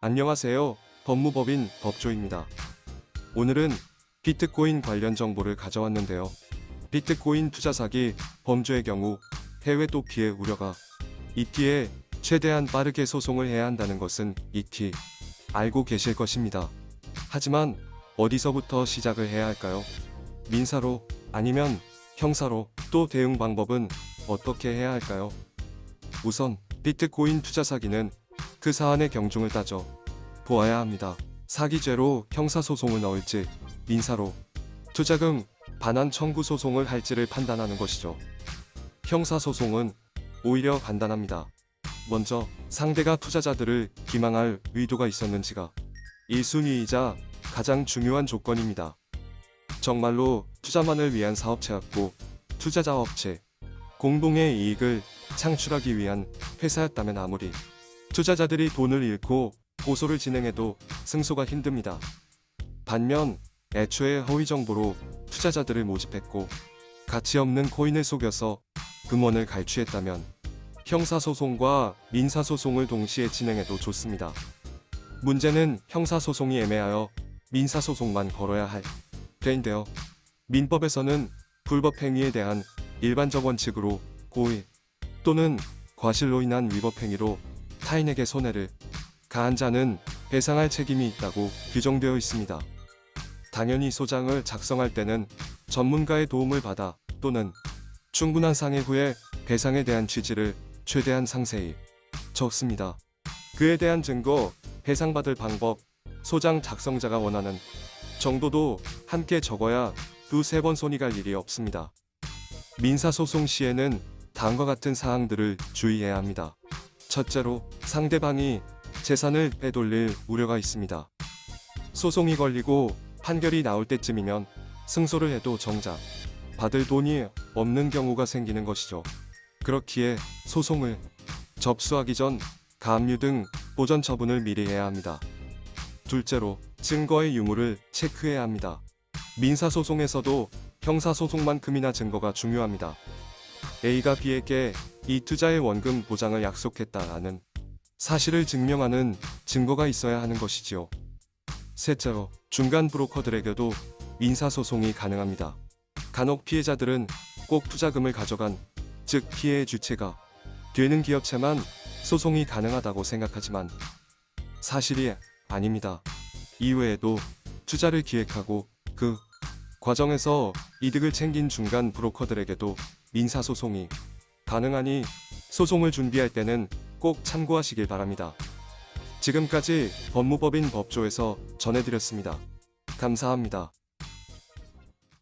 안녕하세요. 법무법인 법조입니다. 오늘은 비트코인 관련 정보를 가져왔는데요. 비트코인 투자 사기 범죄의 경우 해외 또 피해 우려가 있기에 최대한 빠르게 소송을 해야 한다는 것은 익히 알고 계실 것입니다. 하지만 어디서부터 시작을 해야 할까요? 민사로 아니면 형사로, 또 대응 방법은 어떻게 해야 할까요? 우선 비트코인 투자 사기는 그 사안의 경중을 따져 보아야 합니다. 사기죄로 형사소송을 넣을지 민사로 투자금 반환 청구 소송을 할지를 판단하는 것이죠. 형사소송은 오히려 간단합니다. 먼저 상대가 투자자들을 기망할 의도가 있었는지가 1순위이자 가장 중요한 조건입니다. 정말로 투자만을 위한 사업체였고 투자자와 업체 공동의 이익을 창출하기 위한 회사였다면 아무리 투자자들이 돈을 잃고 고소를 진행해도 승소가 힘듭니다. 반면 애초에 허위 정보로 투자자들을 모집했고 가치 없는 코인을 속여서 금원을 갈취했다면 형사소송과 민사소송을 동시에 진행해도 좋습니다. 문제는 형사소송이 애매하여 민사소송만 걸어야 할 때인데요. 민법에서는 불법행위에 대한 일반적 원칙으로 고의 또는 과실로 인한 위법행위로 타인에게 손해를 가한 자는 배상할 책임이 있다고 규정되어 있습니다. 당연히 소장을 작성할 때는 전문가의 도움을 받아 또는 충분한 상의 후에 배상에 대한 취지를 최대한 상세히 적습니다. 그에 대한 증거, 배상받을 방법, 소장 작성자가 원하는 정도도 함께 적어야 두세 번 손이 갈 일이 없습니다. 민사소송 시에는 다음과 같은 사항들을 주의해야 합니다. 첫째로 상대방이 재산을 빼돌릴 우려가 있습니다. 소송이 걸리고 판결이 나올 때쯤이면 승소를 해도 정작 받을 돈이 없는 경우가 생기는 것이죠. 그렇기에 소송을 접수하기 전 가압류 등 보전 처분을 미리 해야 합니다. 둘째로 증거의 유무를 체크해야 합니다. 민사소송에서도 형사소송만큼이나 증거가 중요합니다. A가 B에게 이 투자의 원금 보장을 약속했다라는 사실을 증명하는 증거가 있어야 하는 것이지요. 셋째로 중간 브로커들에게도 민사소송이 가능합니다. 간혹 피해자들은 꼭 투자금을 가져간, 즉 피해의 주체가 되는 기업체만 소송이 가능하다고 생각하지만 사실이 아닙니다. 이외에도 투자를 기획하고 그 과정에서 이득을 챙긴 중간 브로커들에게도 민사소송이 가능하니 소송을 준비할 때는 꼭 참고하시길 바랍니다. 지금까지 법무법인 법조에서 전해드렸습니다. 감사합니다.